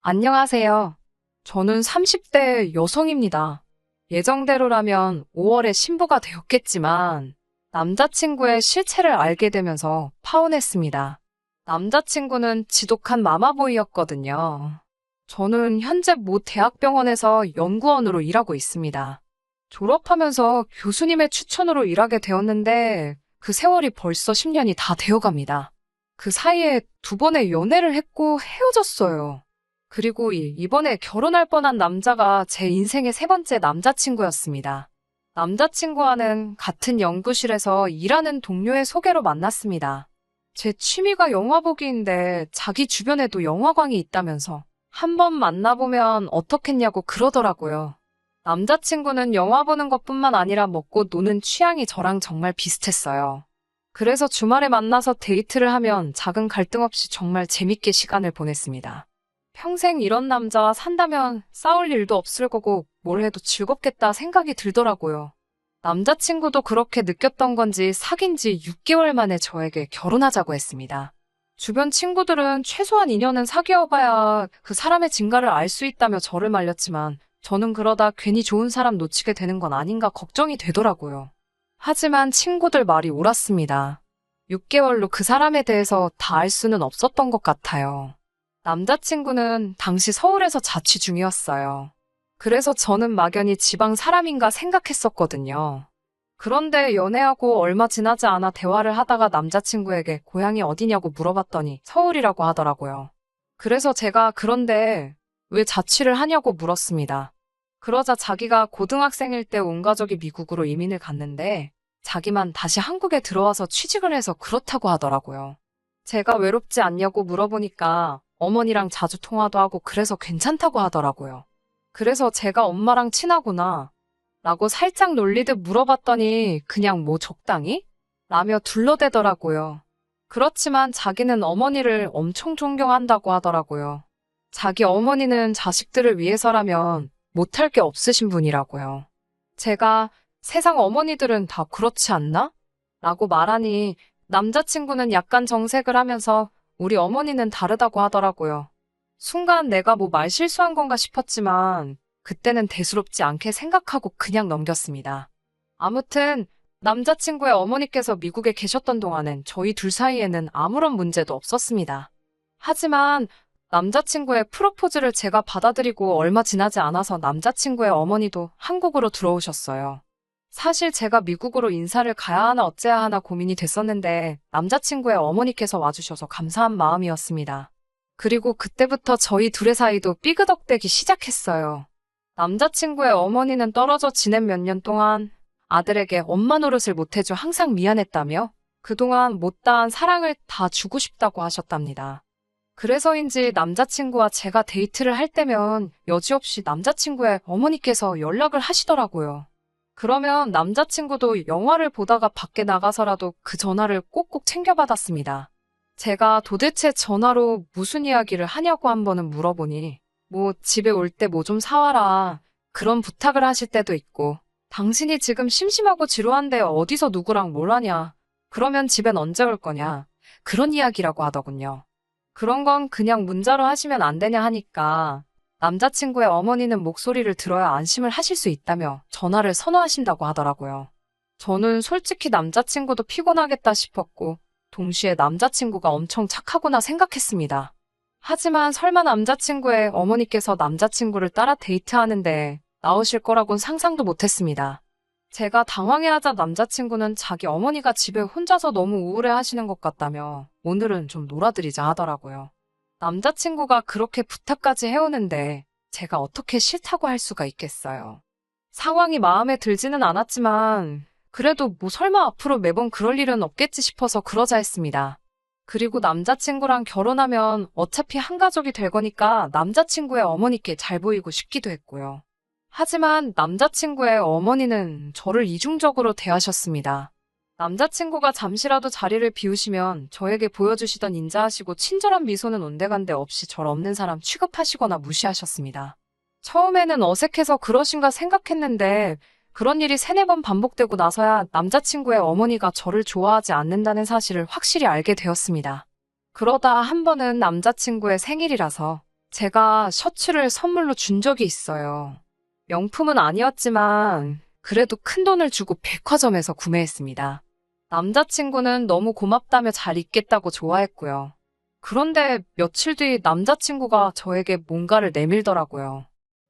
안녕하세요. 저는 30대 여성입니다. 예정대로라면 5월에 신부가 되었겠지만 남자친구의 실체를 알게 되면서 파혼했습니다. 남자친구는 지독한 마마보이였거든요. 저는 현재 모 대학병원에서 연구원으로 일하고 있습니다. 졸업하면서 교수님의 추천으로 일하게 되었는데 그 세월이 벌써 10년이 다 되어갑니다. 그 사이에 두 번의 연애를 했고 헤어졌어요. 그리고 이번에 결혼할 뻔한 남자가 제 인생의 세 번째 남자친구였습니다. 남자친구와는 같은 연구실에서 일하는 동료의 소개로 만났습니다. 제 취미가 영화 보기인데 자기 주변에도 영화관이 있다면서 한 번 만나보면 어떻겠냐고 그러더라고요. 남자친구는 영화 보는 것뿐만 아니라 먹고 노는 취향이 저랑 정말 비슷했어요. 그래서 주말에 만나서 데이트를 하면 작은 갈등 없이 정말 재밌게 시간을 보냈습니다. 평생 이런 남자와 산다면 싸울 일도 없을 거고 뭘 해도 즐겁겠다 생각이 들더라고요. 남자친구도 그렇게 느꼈던 건지 사귄 지 6개월 만에 저에게 결혼하자고 했습니다. 주변 친구들은 최소한 2년은 사귀어봐야 그 사람의 진가를 알 수 있다며 저를 말렸지만 저는 그러다 괜히 좋은 사람 놓치게 되는 건 아닌가 걱정이 되더라고요. 하지만 친구들 말이 옳았습니다. 6개월로 그 사람에 대해서 다 알 수는 없었던 것 같아요. 남자친구는 당시 서울에서 자취 중이었어요. 그래서 저는 막연히 지방 사람인가 생각했었거든요. 그런데 연애하고 얼마 지나지 않아 대화를 하다가 남자친구에게 고향이 어디냐고 물어봤더니 서울이라고 하더라고요. 그래서 제가 그런데 왜 자취를 하냐고 물었습니다. 그러자 자기가 고등학생일 때 온 가족이 미국으로 이민을 갔는데 자기만 다시 한국에 들어와서 취직을 해서 그렇다고 하더라고요. 제가 외롭지 않냐고 물어보니까 어머니랑 자주 통화도 하고 그래서 괜찮다고 하더라고요. 그래서 제가 엄마랑 친하구나 라고 살짝 놀리듯 물어봤더니 그냥 뭐 적당히? 라며 둘러대더라고요. 그렇지만 자기는 어머니를 엄청 존경한다고 하더라고요. 자기 어머니는 자식들을 위해서라면 못할 게 없으신 분이라고요. 제가 세상 어머니들은 다 그렇지 않나? 라고 말하니 남자친구는 약간 정색을 하면서 우리 어머니는 다르다고 하더라고요. 순간 내가 뭐 말 실수한 건가 싶었지만 그때는 대수롭지 않게 생각하고 그냥 넘겼습니다. 아무튼 남자친구의 어머니께서 미국에 계셨던 동안엔 저희 둘 사이에는 아무런 문제도 없었습니다. 하지만 남자친구의 프로포즈를 제가 받아들이고 얼마 지나지 않아서 남자친구의 어머니도 한국으로 들어오셨어요. 사실 제가 미국으로 인사를 가야 하나 어째야 하나 고민이 됐었는데 남자친구의 어머니께서 와주셔서 감사한 마음이었습니다. 그리고 그때부터 저희 둘의 사이도 삐그덕대기 시작했어요. 남자친구의 어머니는 떨어져 지낸 몇 년 동안 아들에게 엄마 노릇을 못해줘 항상 미안했다며 그동안 못다한 사랑을 다 주고 싶다고 하셨답니다. 그래서인지 남자친구와 제가 데이트를 할 때면 여지없이 남자친구의 어머니께서 연락을 하시더라고요. 그러면 남자친구도 영화를 보다가 밖에 나가서라도 그 전화를 꼭꼭 챙겨받았습니다. 제가 도대체 전화로 무슨 이야기를 하냐고 한 번은 물어보니 뭐 집에 올 때 뭐 좀 사와라 그런 부탁을 하실 때도 있고 당신이 지금 심심하고 지루한데 어디서 누구랑 뭘 하냐 그러면 집엔 언제 올 거냐 그런 이야기라고 하더군요. 그런 건 그냥 문자로 하시면 안 되냐 하니까 남자친구의 어머니는 목소리를 들어야 안심을 하실 수 있다며 전화를 선호하신다고 하더라고요. 저는 솔직히 남자친구도 피곤하겠다 싶었고 동시에 남자친구가 엄청 착하구나 생각했습니다. 하지만 설마 남자친구의 어머니께서 남자친구를 따라 데이트하는데 나오실 거라곤 상상도 못했습니다. 제가 당황해하자 남자친구는 자기 어머니가 집에 혼자서 너무 우울해 하시는 것 같다며 오늘은 좀 놀아드리자 하더라고요. 남자친구가 그렇게 부탁까지 해오는데 제가 어떻게 싫다고 할 수가 있겠어요. 상황이 마음에 들지는 않았지만 그래도 뭐 설마 앞으로 매번 그럴 일은 없겠지 싶어서 그러자 했습니다. 그리고 남자친구랑 결혼하면 어차피 한 가족이 될 거니까 남자친구의 어머니께 잘 보이고 싶기도 했고요. 하지만 남자친구의 어머니는 저를 이중적으로 대하셨습니다. 남자친구가 잠시라도 자리를 비우시면 저에게 보여주시던 인자하시고 친절한 미소는 온데간데 없이 절 없는 사람 취급하시거나 무시하셨습니다. 처음에는 어색해서 그러신가 생각했는데 그런 일이 3-4번 반복되고 나서야 남자친구의 어머니가 저를 좋아하지 않는다는 사실을 확실히 알게 되었습니다. 그러다 한 번은 남자친구의 생일이라서 제가 셔츠를 선물로 준 적이 있어요. 명품은 아니었지만 그래도 큰 돈을 주고 백화점에서 구매했습니다. 남자친구는 너무 고맙다며 잘 입겠다고 좋아했고요. 그런데 며칠 뒤 남자친구가 저에게 뭔가를 내밀더라고요.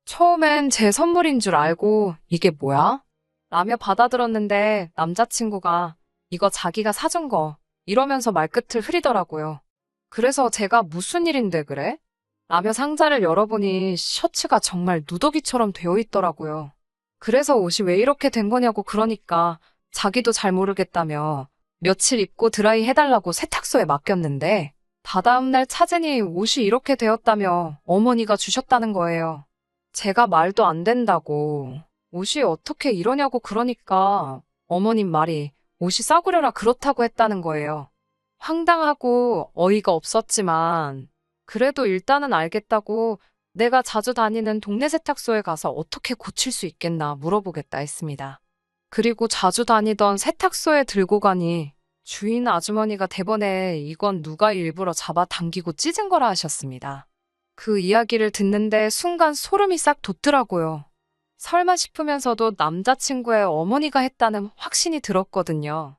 처음엔 제 선물인 줄 알고 이게 뭐야? 라며 받아들었는데 남자친구가 이거 자기가 사준 거 이러면서 말끝을 흐리더라고요. 그래서 제가 무슨 일인데 그래? 라며 상자를 열어보니 셔츠가 정말 누더기처럼 되어 있더라고요. 그래서 옷이 왜 이렇게 된 거냐고 그러니까 자기도 잘 모르겠다며 며칠 입고 드라이 해달라고 세탁소에 맡겼는데 다다음 날 찾으니 옷이 이렇게 되었다며 어머니가 주셨다는 거예요. 제가 말도 안 된다고 옷이 어떻게 이러냐고 그러니까 어머님 말이 옷이 싸구려라 그렇다고 했다는 거예요. 황당하고 어이가 없었지만 그래도 일단은 알겠다고 내가 자주 다니는 동네 세탁소에 가서 어떻게 고칠 수 있겠나 물어보겠다 했습니다. 그리고 자주 다니던 세탁소에 들고 가니 주인 아주머니가 대번에 이건 누가 일부러 잡아당기고 찢은 거라 하셨습니다. 그 이야기를 듣는데 순간 소름이 싹 돋더라고요. 설마 싶으면서도 남자친구의 어머니가 했다는 확신이 들었거든요.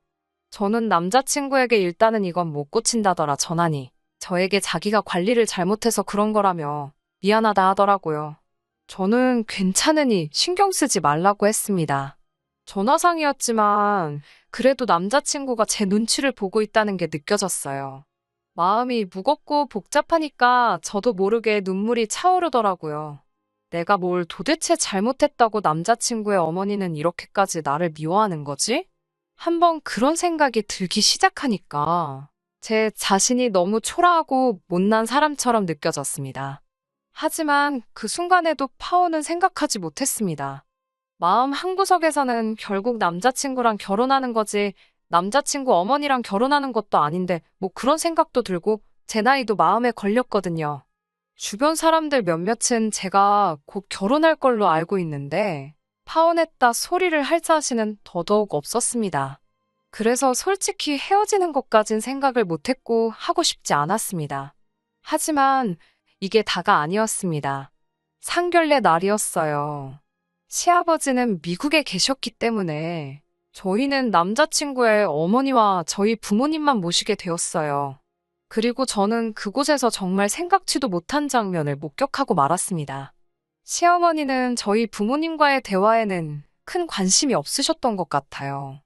저는 남자친구에게 일단은 이건 못 고친다더라 전하니 저에게 자기가 관리를 잘못해서 그런 거라며 미안하다 하더라고요. 저는 괜찮으니 신경 쓰지 말라고 했습니다. 전화상이었지만 그래도 남자친구가 제 눈치를 보고 있다는 게 느껴졌어요. 마음이 무겁고 복잡하니까 저도 모르게 눈물이 차오르더라고요. 내가 뭘 도대체 잘못했다고 남자친구의 어머니는 이렇게까지 나를 미워하는 거지? 한번 그런 생각이 들기 시작하니까 제 자신이 너무 초라하고 못난 사람처럼 느껴졌습니다. 하지만 그 순간에도 파오는 생각하지 못했습니다. 마음 한구석에서는 결국 남자친구랑 결혼하는 거지 남자친구 어머니랑 결혼하는 것도 아닌데 뭐 그런 생각도 들고 제 나이도 마음에 걸렸거든요. 주변 사람들 몇몇은 제가 곧 결혼할 걸로 알고 있는데 파혼했다 소리를 할 자신은 더더욱 없었습니다. 그래서 솔직히 헤어지는 것까진 생각을 못했고 하고 싶지 않았습니다. 하지만 이게 다가 아니었습니다. 상견례 날이었어요. 시아버지는 미국에 계셨기 때문에 저희는 남자친구의 어머니와 저희 부모님만 모시게 되었어요. 그리고 저는 그곳에서 정말 생각지도 못한 장면을 목격하고 말았습니다. 시어머니는 저희 부모님과의 대화에는 큰 관심이 없으셨던 것 같아요.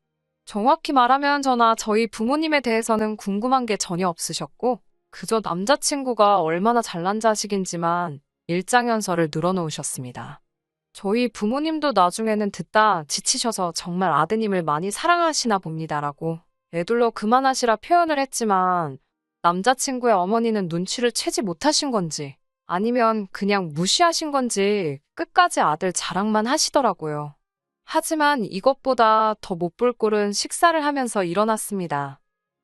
정확히 말하면 저희 부모님에 대해서는 궁금한 게 전혀 없으셨고 그저 남자친구가 얼마나 잘난 자식인지만 일장연설을 늘어놓으셨습니다. 저희 부모님도 나중에는 듣다 지치셔서 정말 아드님을 많이 사랑하시나 봅니다라고 애둘러 그만하시라 표현을 했지만 남자친구의 어머니는 눈치를 채지 못하신 건지 아니면 그냥 무시하신 건지 끝까지 아들 자랑만 하시더라고요. 하지만 이것보다 더 못 볼 꼴은 식사를 하면서 일어났습니다.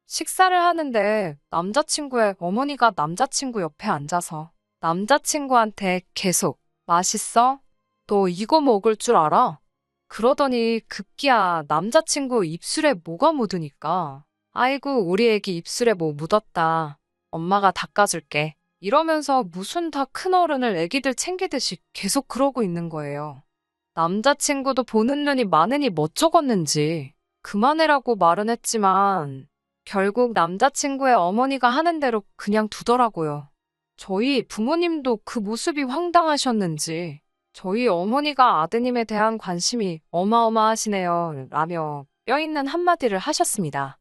식사를 하는데 남자친구의 어머니가 남자친구 옆에 앉아서 남자친구한테 계속 맛있어? 너 이거 먹을 줄 알아? 그러더니 급기야 남자친구 입술에 뭐가 묻으니까 아이고 우리 애기 입술에 뭐 묻었다. 엄마가 닦아줄게. 이러면서 무슨 다 큰 어른을 애기들 챙기듯이 계속 그러고 있는 거예요. 남자친구도 보는 눈이 많으니 멋쩍었는지 그만해라고 말은 했지만 결국 남자친구의 어머니가 하는 대로 그냥 두더라고요. 저희 부모님도 그 모습이 황당하셨는지 저희 어머니가 아드님에 대한 관심이 어마어마하시네요 라며 뼈있는 한마디를 하셨습니다.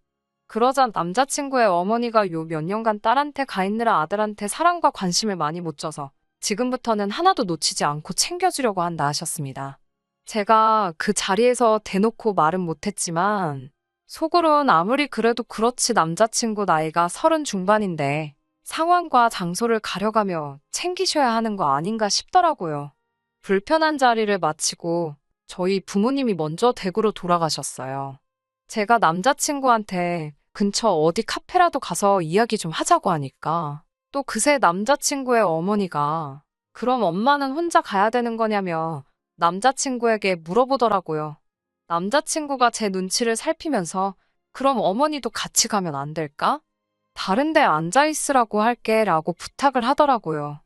그러자 남자친구의 어머니가 요 몇 년간 딸한테 가 있느라 아들한테 사랑과 관심을 많이 못 줘서 지금부터는 하나도 놓치지 않고 챙겨주려고 한다 하셨습니다. 제가 그 자리에서 대놓고 말은 못했지만 속으론 아무리 그래도 그렇지 남자친구 나이가 30 중반인데 상황과 장소를 가려가며 챙기셔야 하는 거 아닌가 싶더라고요. 불편한 자리를 마치고 저희 부모님이 먼저 댁으로 돌아가셨어요. 제가 남자친구한테 근처 어디 카페라도 가서 이야기 좀 하자고 하니까 또 그새 남자친구의 어머니가 그럼 엄마는 혼자 가야 되는 거냐며 남자친구에게 물어보더라고요. 남자친구가 제 눈치를 살피면서 그럼 어머니도 같이 가면 안 될까? 다른 데 앉아있으라고 할게 라고 부탁을 하더라고요.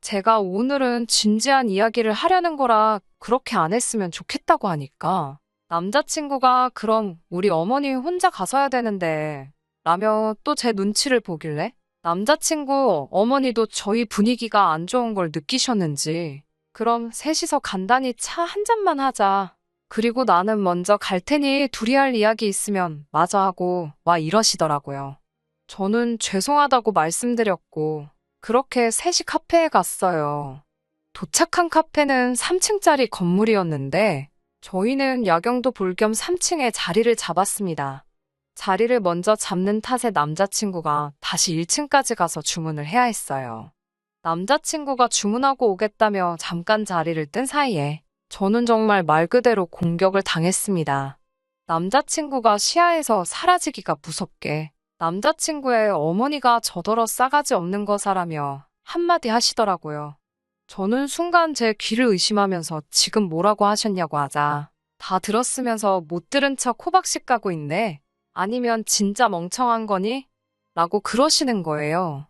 제가 오늘은 진지한 이야기를 하려는 거라 그렇게 안 했으면 좋겠다고 하니까 남자친구가 그럼 우리 어머니 혼자 가서야 되는데 라며 또 제 눈치를 보길래 남자친구 어머니도 저희 분위기가 안 좋은 걸 느끼셨는지 그럼 셋이서 간단히 차 한 잔만 하자. 그리고 나는 먼저 갈 테니 둘이 할 이야기 있으면 마저 하고 와 이러시더라고요. 저는 죄송하다고 말씀드렸고 그렇게 셋이 카페에 갔어요. 도착한 카페는 3층짜리 건물이었는데 저희는 야경도 볼 겸 3층에 자리를 잡았습니다. 자리를 먼저 잡는 탓에 남자친구가 다시 1층까지 가서 주문을 해야 했어요. 남자친구가 주문하고 오겠다며 잠깐 자리를 뜬 사이에 저는 정말 말 그대로 공격을 당했습니다. 남자친구가 시야에서 사라지기가 무섭게 남자친구의 어머니가 저더러 싸가지 없는 거사라며 한마디 하시더라고요. 저는 순간 제 귀를 의심하면서 지금 뭐라고 하셨냐고 하자 다 들었으면서 못 들은 척 호박씨 까고 있네. 아니면 진짜 멍청한 거니? 라고 그러시는 거예요.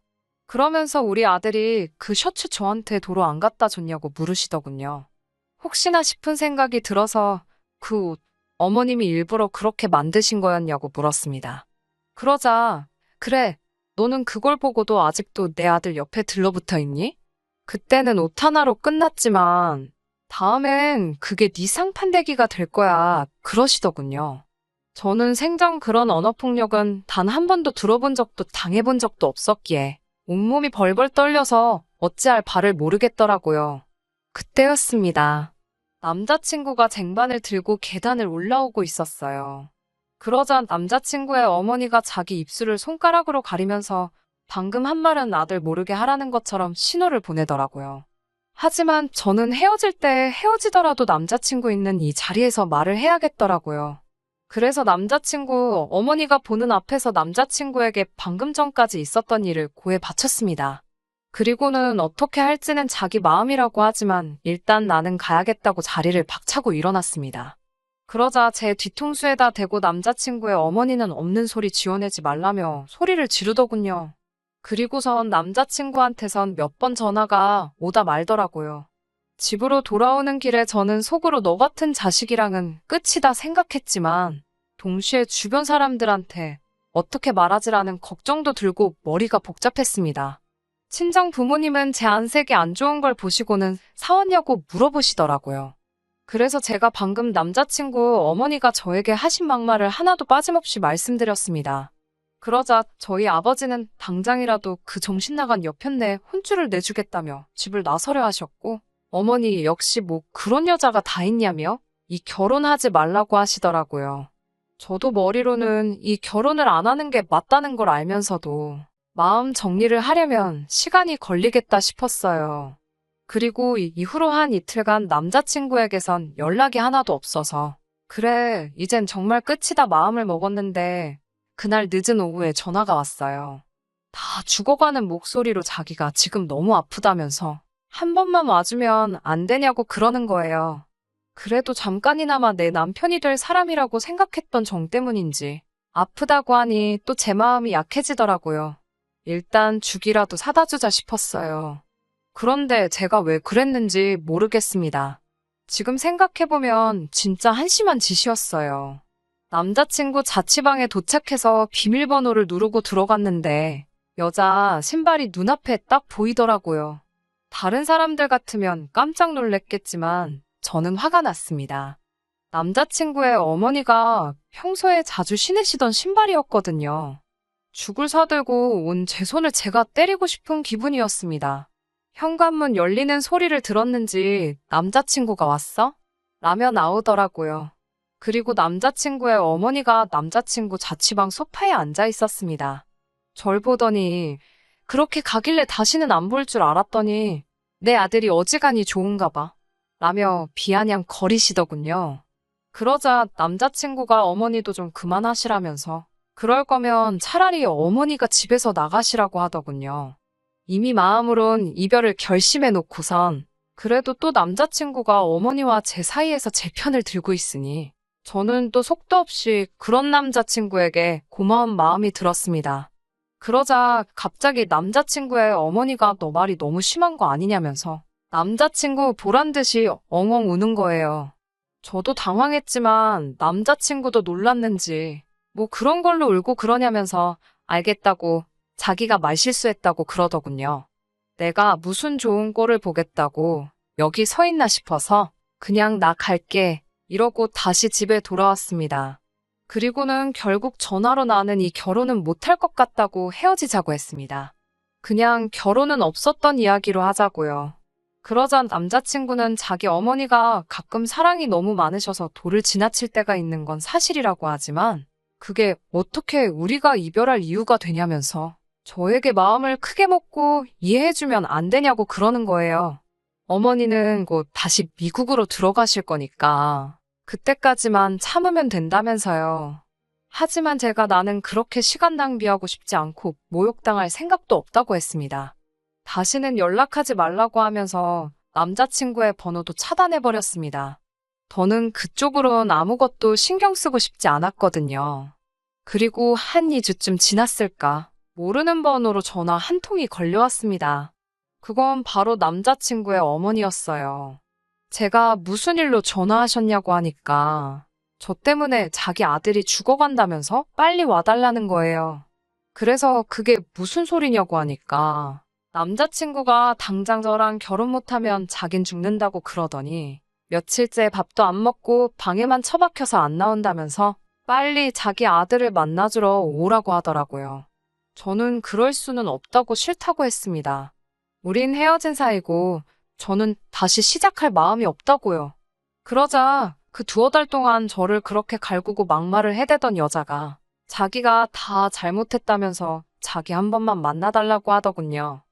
그러면서 우리 아들이 그 셔츠 저한테 도로 안 갖다 줬냐고 물으시더군요. 혹시나 싶은 생각이 들어서 그 옷, 어머님이 일부러 그렇게 만드신 거였냐고 물었습니다. 그러자 그래, 너는 그걸 보고도 아직도 내 아들 옆에 들러붙어 있니? 그때는 옷 하나로 끝났지만 다음엔 그게 네 상판대기가 될 거야 그러시더군요. 저는 생전 그런 언어폭력은 단 한 번도 들어본 적도 당해본 적도 없었기에 온몸이 벌벌 떨려서 어찌할 바를 모르겠더라고요. 그때였습니다. 남자친구가 쟁반을 들고 계단을 올라오고 있었어요. 그러자 남자친구의 어머니가 자기 입술을 손가락으로 가리면서 방금 한 말은 아들 모르게 하라는 것처럼 신호를 보내더라고요. 하지만 저는 헤어질 때 헤어지더라도 남자친구 있는 이 자리에서 말을 해야겠더라고요. 그래서 남자친구 어머니가 보는 앞에서 남자친구에게 방금 전까지 있었던 일을 고해 바쳤습니다. 그리고는 어떻게 할지는 자기 마음이라고 하지만 일단 나는 가야겠다고 자리를 박차고 일어났습니다. 그러자 제 뒤통수에다 대고 남자친구의 어머니는 없는 소리 지어내지 말라며 소리를 지르더군요. 그리고선 남자친구한테선 몇 번 전화가 오다 말더라고요. 집으로 돌아오는 길에 저는 속으로 너 같은 자식이랑은 끝이다 생각했지만 동시에 주변 사람들한테 어떻게 말하지라는 걱정도 들고 머리가 복잡했습니다. 친정 부모님은 제 안색이 안 좋은 걸 보시고는 사왔냐고 물어보시더라고요. 그래서 제가 방금 남자친구 어머니가 저에게 하신 막말을 하나도 빠짐없이 말씀드렸습니다. 그러자 저희 아버지는 당장이라도 그 정신 나간 여편네에 혼쭐을 내주겠다며 집을 나서려 하셨고 어머니 역시 뭐 그런 여자가 다 있냐며 이 결혼하지 말라고 하시더라고요. 저도 머리로는 이 결혼을 안 하는 게 맞다는 걸 알면서도 마음 정리를 하려면 시간이 걸리겠다 싶었어요. 그리고 이후로 한 이틀간 남자친구에게선 연락이 하나도 없어서 그래, 이젠 정말 끝이다 마음을 먹었는데 그날 늦은 오후에 전화가 왔어요. 다 죽어가는 목소리로 자기가 지금 너무 아프다면서 한 번만 와주면 안 되냐고 그러는 거예요. 그래도 잠깐이나마 내 남편이 될 사람이라고 생각했던 정 때문인지 아프다고 하니 또 제 마음이 약해지더라고요. 일단 죽이라도 사다 주자 싶었어요. 그런데 제가 왜 그랬는지 모르겠습니다. 지금 생각해보면 진짜 한심한 짓이었어요. 남자친구 자취방에 도착해서 비밀번호를 누르고 들어갔는데 여자 신발이 눈앞에 딱 보이더라고요. 다른 사람들 같으면 깜짝 놀랐겠지만 저는 화가 났습니다. 남자친구의 어머니가 평소에 자주 신으시던 신발이었거든요. 죽을 사들고 온 제 손을 제가 때리고 싶은 기분이었습니다. 현관문 열리는 소리를 들었는지 남자친구가 왔어? 라며 나오더라고요. 그리고 남자친구의 어머니가 남자친구 자취방 소파에 앉아 있었습니다. 절 보더니 그렇게 가길래 다시는 안 볼 줄 알았더니 내 아들이 어지간히 좋은가 봐. 라며 비아냥 거리시더군요. 그러자 남자친구가 어머니도 좀 그만하시라면서 그럴 거면 차라리 어머니가 집에서 나가시라고 하더군요. 이미 마음으론 이별을 결심해 놓고선 그래도 또 남자친구가 어머니와 제 사이에서 제 편을 들고 있으니 저는 또 속도 없이 그런 남자친구에게 고마운 마음이 들었습니다. 그러자 갑자기 남자친구의 어머니가 너 말이 너무 심한 거 아니냐면서 남자친구 보란 듯이 엉엉 우는 거예요. 저도 당황했지만 남자친구도 놀랐는지 뭐 그런 걸로 울고 그러냐면서 알겠다고 자기가 말실수했다고 그러더군요. 내가 무슨 좋은 꼴을 보겠다고 여기 서 있나 싶어서 그냥 나 갈게 이러고 다시 집에 돌아왔습니다. 그리고는 결국 전화로 나는 이 결혼은 못할 것 같다고 헤어지자고 했습니다. 그냥 결혼은 없었던 이야기로 하자고요. 그러자 남자친구는 자기 어머니가 가끔 사랑이 너무 많으셔서 도를 지나칠 때가 있는 건 사실이라고 하지만 그게 어떻게 우리가 이별할 이유가 되냐면서 저에게 마음을 크게 먹고 이해해주면 안 되냐고 그러는 거예요. 어머니는 곧 다시 미국으로 들어가실 거니까 그때까지만 참으면 된다면서요. 하지만 제가 나는 그렇게 시간 낭비하고 싶지 않고 모욕당할 생각도 없다고 했습니다. 다시는 연락하지 말라고 하면서 남자친구의 번호도 차단해버렸습니다. 저는 그쪽으론 아무것도 신경 쓰고 싶지 않았거든요. 그리고 한 2주쯤 지났을까 모르는 번호로 전화 한 통이 걸려왔습니다. 그건 바로 남자친구의 어머니였어요. 제가 무슨 일로 전화하셨냐고 하니까 저 때문에 자기 아들이 죽어간다면서 빨리 와달라는 거예요. 그래서 그게 무슨 소리냐고 하니까 남자친구가 당장 저랑 결혼 못하면 자긴 죽는다고 그러더니 며칠째 밥도 안 먹고 방에만 처박혀서 안 나온다면서 빨리 자기 아들을 만나주러 오라고 하더라고요. 저는 그럴 수는 없다고 싫다고 했습니다. 우린 헤어진 사이고 저는 다시 시작할 마음이 없다고요. 그러자 그 두어 달 동안 저를 그렇게 갈구고 막말을 해대던 여자가 자기가 다 잘못했다면서 자기 한 번만 만나달라고 하더군요.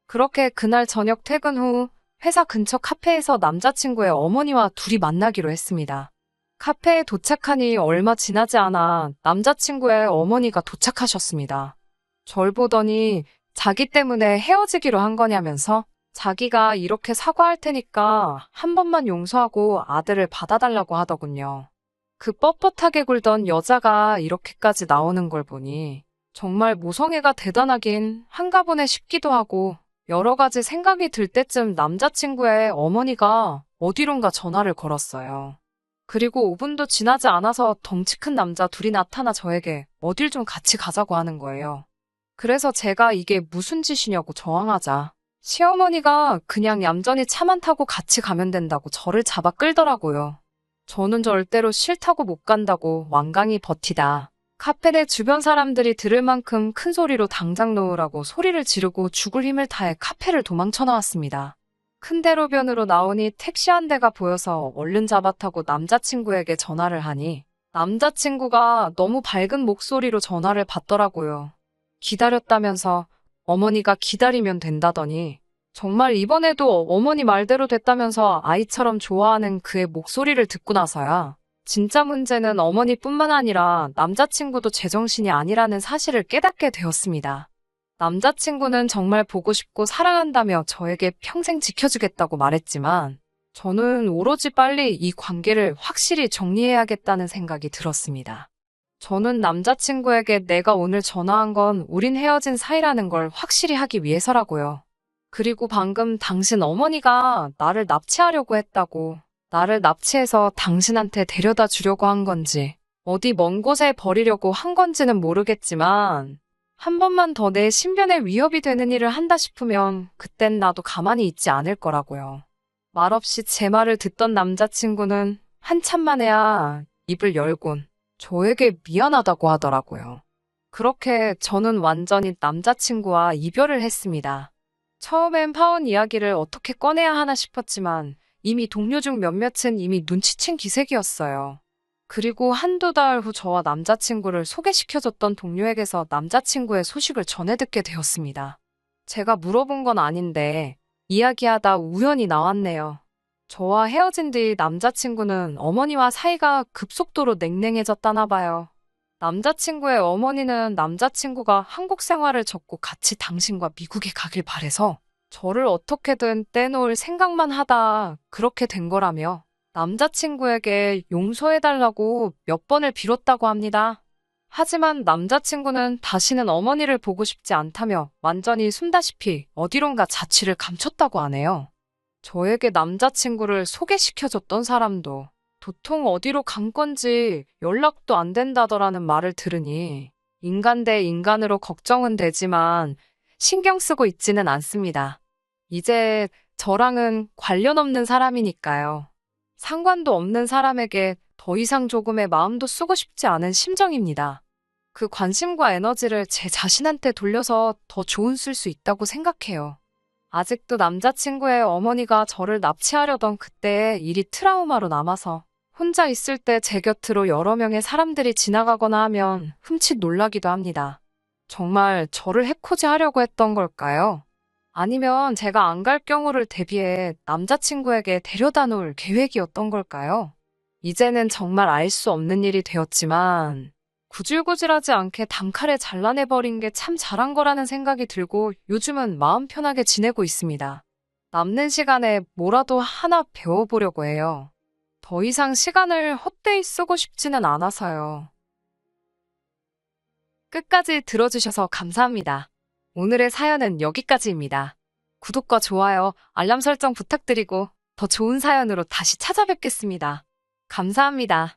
그렇게 그날 저녁 퇴근 후 회사 근처 카페에서 남자친구의 어머니와 둘이 만나기로 했습니다. 카페에 도착하니 얼마 지나지 않아 남자친구의 어머니가 도착하셨습니다. 절 보더니 자기 때문에 헤어지기로 한 거냐면서 자기가 이렇게 사과할 테니까 한 번만 용서하고 아들을 받아달라고 하더군요. 그 뻣뻣하게 굴던 여자가 이렇게까지 나오는 걸 보니 정말 모성애가 대단하긴 한가 보네 싶기도 하고 여러 가지 생각이 들 때쯤 남자친구의 어머니가 어디론가 전화를 걸었어요. 그리고 5분도 지나지 않아서 덩치 큰 남자 둘이 나타나 저에게 어딜 좀 같이 가자고 하는 거예요. 그래서 제가 이게 무슨 짓이냐고 저항하자 시어머니가 그냥 얌전히 차만 타고 같이 가면 된다고 저를 잡아 끌더라고요. 저는 절대로 싫다고 못 간다고 완강히 버티다 카페 내 주변 사람들이 들을 만큼 큰 소리로 당장 놓으라고 소리를 지르고 죽을 힘을 다해 카페를 도망쳐 나왔습니다. 큰 대로변으로 나오니 택시 한 대가 보여서 얼른 잡아 타고 남자친구에게 전화를 하니 남자친구가 너무 밝은 목소리로 전화를 받더라고요. 기다렸다면서 어머니가 기다리면 된다더니 정말 이번에도 어머니 말대로 됐다면서 아이처럼 좋아하는 그의 목소리를 듣고 나서야 진짜 문제는 어머니뿐만 아니라 남자친구도 제정신이 아니라는 사실을 깨닫게 되었습니다. 남자친구는 정말 보고 싶고 사랑한다며 저에게 평생 지켜주겠다고 말했지만 저는 오로지 빨리 이 관계를 확실히 정리해야겠다는 생각이 들었습니다. 저는 남자친구에게 내가 오늘 전화한 건 우린 헤어진 사이라는 걸 확실히 하기 위해서라고요. 그리고 방금 당신 어머니가 나를 납치하려고 했다고, 나를 납치해서 당신한테 데려다 주려고 한 건지, 어디 먼 곳에 버리려고 한 건지는 모르겠지만 한 번만 더 내 신변에 위협이 되는 일을 한다 싶으면 그땐 나도 가만히 있지 않을 거라고요. 말없이 제 말을 듣던 남자친구는 한참 만에야 입을 열곤 저에게 미안하다고 하더라고요. 그렇게 저는 완전히 남자친구와 이별을 했습니다. 처음엔 파혼 이야기를 어떻게 꺼내야 하나 싶었지만 이미 동료 중 몇몇은 이미 눈치챈 기색이었어요. 그리고 한두 달 후 저와 남자친구를 소개시켜줬던 동료에게서 남자친구의 소식을 전해 듣게 되었습니다. 제가 물어본 건 아닌데 이야기하다 우연히 나왔네요. 저와 헤어진 뒤 남자친구는 어머니와 사이가 급속도로 냉랭해졌다나 봐요. 남자친구의 어머니는 남자친구가 한국 생활을 접고 같이 당신과 미국에 가길 바래서 저를 어떻게든 떼놓을 생각만 하다 그렇게 된 거라며 남자친구에게 용서해달라고 몇 번을 빌었다고 합니다. 하지만 남자친구는 다시는 어머니를 보고 싶지 않다며 완전히 숨다시피 어디론가 자취를 감췄다고 하네요. 저에게 남자친구를 소개시켜줬던 사람도 도통 어디로 간 건지 연락도 안 된다더라는 말을 들으니 인간 대 인간으로 걱정은 되지만 신경 쓰고 있지는 않습니다. 이제 저랑은 관련 없는 사람이니까요. 상관도 없는 사람에게 더 이상 조금의 마음도 쓰고 싶지 않은 심정입니다. 그 관심과 에너지를 제 자신한테 돌려서 더 좋은 쓸 수 있다고 생각해요. 아직도 남자친구의 어머니가 저를 납치하려던 그때의 일이 트라우마로 남아서 혼자 있을 때 제 곁으로 여러 명의 사람들이 지나가거나 하면 흠칫 놀라기도 합니다. 정말 저를 해코지 하려고 했던 걸까요? 아니면 제가 안 갈 경우를 대비해 남자친구에게 데려다 놓을 계획이었던 걸까요? 이제는 정말 알 수 없는 일이 되었지만 구질구질하지 않게 단칼에 잘라내버린 게 참 잘한 거라는 생각이 들고 요즘은 마음 편하게 지내고 있습니다. 남는 시간에 뭐라도 하나 배워보려고 해요. 더 이상 시간을 헛되이 쓰고 싶지는 않아서요. 끝까지 들어주셔서 감사합니다. 오늘의 사연은 여기까지입니다. 구독과 좋아요, 알람 설정 부탁드리고 더 좋은 사연으로 다시 찾아뵙겠습니다. 감사합니다.